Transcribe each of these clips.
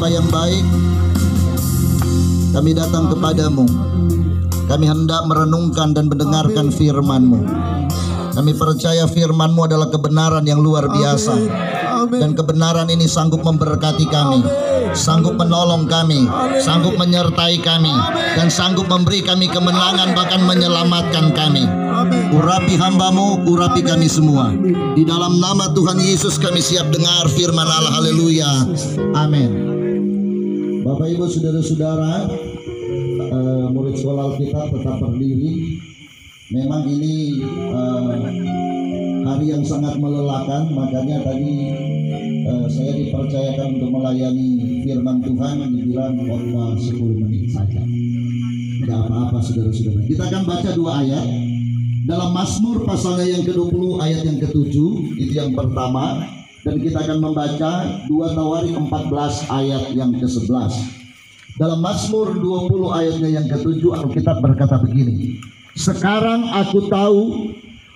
Bapa yang baik, kami datang kepadamu. Kami hendak merenungkan dan mendengarkan firman-Mu. Kami percaya firman-Mu adalah kebenaran yang luar biasa. Dan kebenaran ini sanggup memberkati kami, sanggup menolong kami, sanggup menyertai kami, dan sanggup memberi kami kemenangan, bahkan menyelamatkan kami. Urapi hamba-Mu, urapi kami semua. Di dalam nama Tuhan Yesus kami siap dengar firman Allah. Haleluya. Amin. Bapak Ibu saudara-saudara, murid sekolah Alkitab tetap berdiri. Memang ini hari yang sangat melelahkan, makanya tadi saya dipercayakan untuk melayani firman Tuhan, dibilang khotbah 10 menit saja. Tidak apa-apa saudara-saudara. Kita akan baca 2 ayat dalam Mazmur pasalnya yang ke-20 ayat yang ke-7, itu yang pertama, dan kita akan membaca 2 Tawarik 14 ayat yang ke-11. Dalam Mazmur 20 ayatnya yang ke-7, Alkitab berkata begini: sekarang aku tahu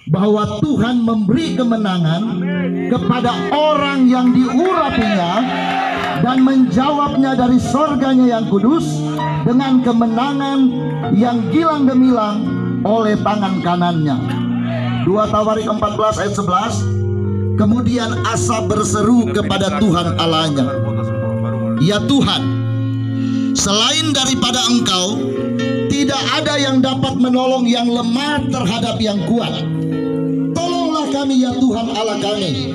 bahwa Tuhan memberi kemenangan kepada orang yang diurapinya dan menjawabnya dari sorganya yang kudus dengan kemenangan yang gilang gemilang oleh tangan kanannya. 2 Tawarik 14 ayat 11. Kemudian Asaf berseru kepada Tuhan Allahnya, ya Tuhan, selain daripada Engkau tidak ada yang dapat menolong yang lemah terhadap yang kuat. Tolonglah kami ya Tuhan Allah kami,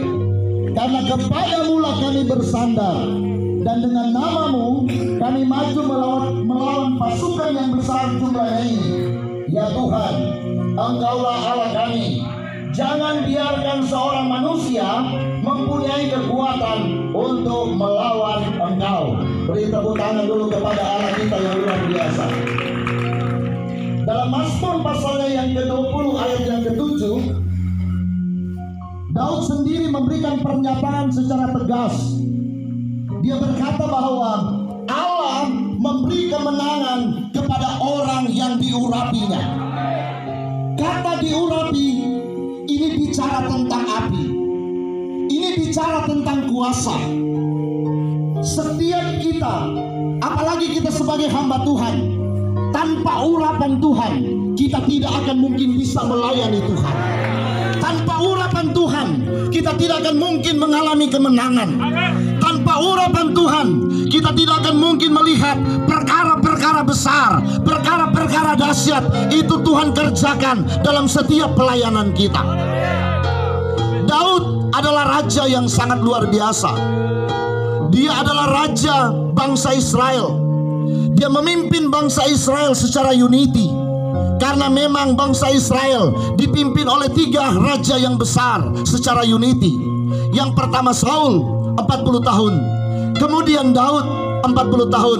karena kepadamu lah kami bersandar, dan dengan nama-Mu kami maju melawan pasukan yang besar jumlahnya ini. Ya Tuhan, Engkaulah Allah kami. Jangan biarkan seorang manusia mempunyai kekuatan untuk melawan Engkau. Beri tepuk tangan dulu kepada Allah kita yang luar biasa. Dalam Mazmur pasalnya yang ke-20 ayat yang ke-7, Daud sendiri memberikan pernyataan secara tegas. Dia berkata bahwa Allah memberi kemenangan kepada orang yang diurapinya. Kata diurapi ini bicara tentang api. Ini bicara tentang kuasa. Setiap kita, apalagi kita sebagai hamba Tuhan, tanpa urapan Tuhan, kita tidak akan mungkin bisa melayani Tuhan. Tanpa urapan Tuhan, kita tidak akan mungkin mengalami kemenangan. Tanpa urapan Tuhan, kita tidak akan mungkin melihat perkara-perkara besar, perkara-perkara dahsyat itu Tuhan kerjakan dalam setiap pelayanan kita. Daud adalah raja yang sangat luar biasa. Dia adalah raja bangsa Israel. Dia memimpin bangsa Israel secara unity, karena memang bangsa Israel dipimpin oleh 3 raja yang besar secara unity. Yang pertama Saul 40 tahun, kemudian Daud 40 tahun,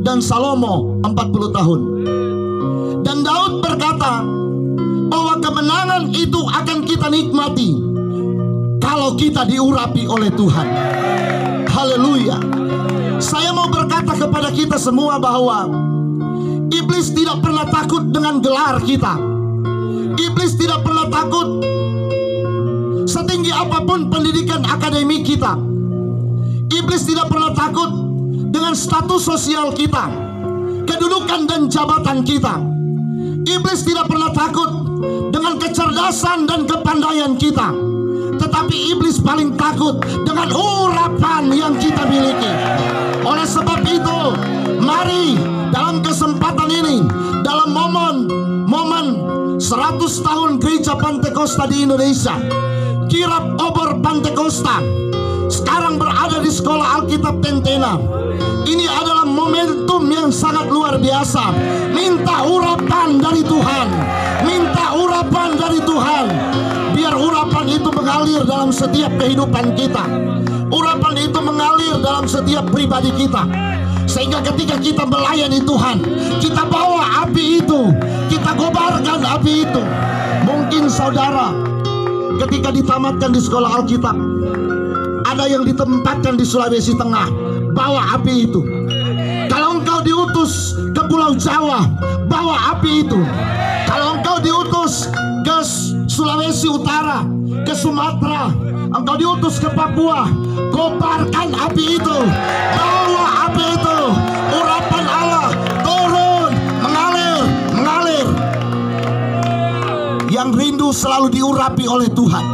dan Salomo 40 tahun. Dan Daud berkata bahwa kemenangan itu akan kita nikmati kalau kita diurapi oleh Tuhan. Haleluya. Saya mau berkata kepada kita semua bahwa iblis tidak pernah takut dengan gelar kita. Iblis tidak pernah takut setinggi apapun pendidikan akademik kita. Iblis tidak pernah takut dengan status sosial kita, kedudukan dan jabatan kita. Iblis tidak pernah takut dengan kecerdasan dan kepandaian kita. Tetapi iblis paling takut dengan urapan yang kita miliki. Oleh sebab itu, mari dalam kesempatan ini, dalam momen 100 tahun Gereja Pantekosta di Indonesia, kirap obor Pantekosta sekarang berada di Sekolah Alkitab Tentena. Ini adalah momentum yang sangat luar biasa. Minta urapan dari Tuhan, minta urapan dari Tuhan. Biar urapan itu mengalir dalam setiap kehidupan kita. Urapan itu mengalir dalam setiap pribadi kita, sehingga ketika kita melayani Tuhan, kita bawa api itu, kita kobarkan api itu. Mungkin saudara ketika ditamatkan di Sekolah Alkitab, ada yang ditempatkan di Sulawesi Tengah, bawa api itu. Kalau engkau diutus ke Pulau Jawa, bawa api itu. Kalau engkau diutus ke Sulawesi Utara, ke Sumatera, engkau diutus ke Papua, kobarkan api itu, bawa api itu, urapan Allah turun, mengalir. Yang rindu selalu diurapi oleh Tuhan,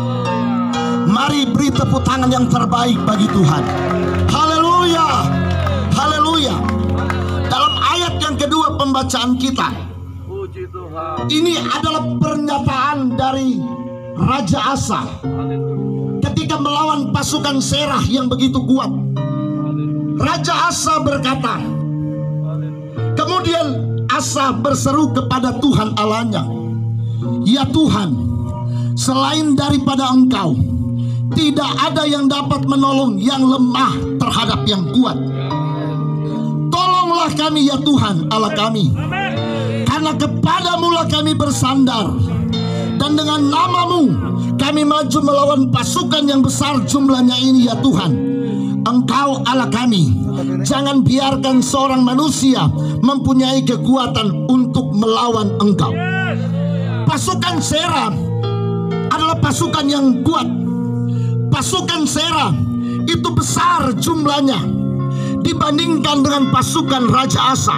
mari beri tepuk tangan yang terbaik bagi Tuhan. Haleluya, haleluya. Dalam ayat yang kedua pembacaan kita, ini adalah pernyataan dari Raja Asa ketika melawan pasukan Serah yang begitu kuat. Raja Asa berkata, kemudian Asa berseru kepada Tuhan Allahnya, ya Tuhan, selain daripada Engkau tidak ada yang dapat menolong yang lemah terhadap yang kuat. Tolonglah kami ya Tuhan Allah kami, karena kepadamu-lah kami bersandar, dan dengan nama-Mu kami maju melawan pasukan yang besar jumlahnya ini ya Tuhan. Engkau Allah kami, jangan biarkan seorang manusia mempunyai kekuatan untuk melawan Engkau. Pasukan Serah adalah pasukan yang kuat. Pasukan Serah itu besar jumlahnya dibandingkan dengan pasukan Raja Asa.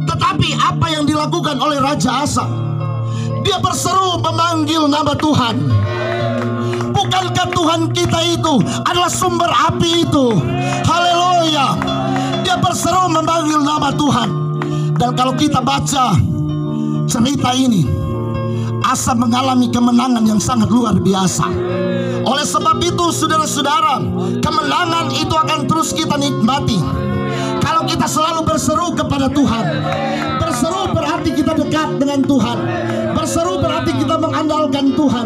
Tetapi apa yang dilakukan oleh Raja Asa? Dia berseru memanggil nama Tuhan. Bukankah Tuhan kita itu adalah sumber api itu? Haleluya. Dia berseru memanggil nama Tuhan. Dan kalau kita baca cerita ini, Asa mengalami kemenangan yang sangat luar biasa. Oleh sebab itu saudara-saudara, kemenangan itu akan terus kita nikmati kalau kita selalu berseru kepada Tuhan. Berseru berarti kita dekat dengan Tuhan. Berseru berarti kita mengandalkan Tuhan.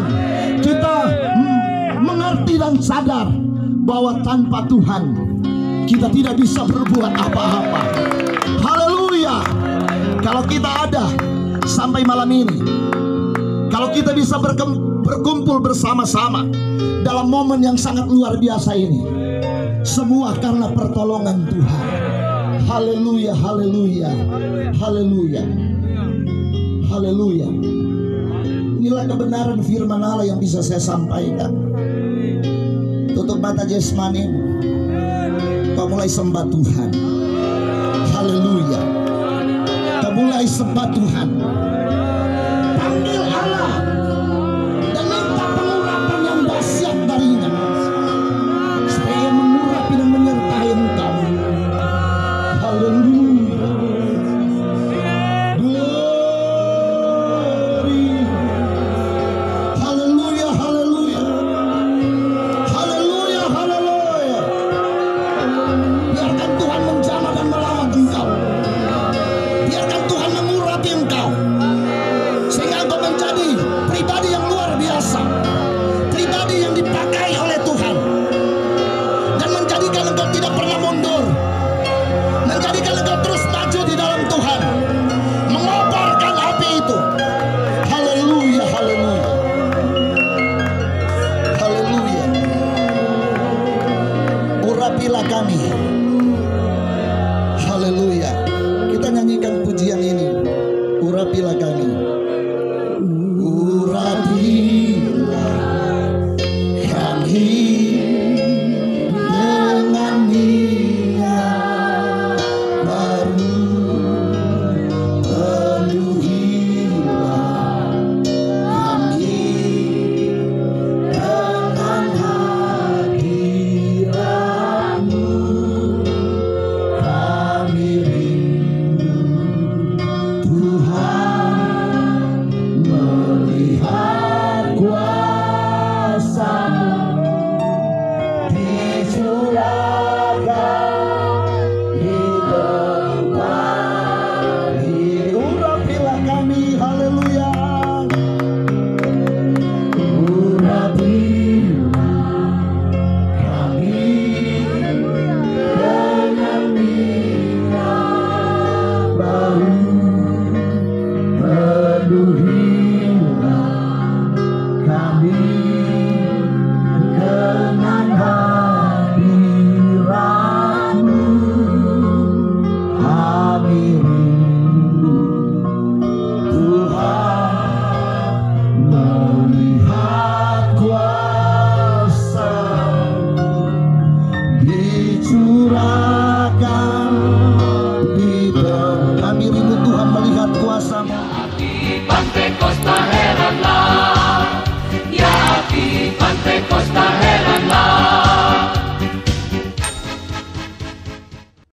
Kita mengerti dan sadar bahwa tanpa Tuhan kita tidak bisa berbuat apa-apa. Haleluya. Kalau kita ada sampai malam ini, kalau kita bisa berkumpul bersama-sama dalam momen yang sangat luar biasa ini, semua karena pertolongan Tuhan. Haleluya, haleluya, haleluya, haleluya. Inilah kebenaran firman Allah yang bisa saya sampaikan. Tutup mata jasmanimu, kau mulai sembah Tuhan. Haleluya. Kau mulai sembah Tuhan.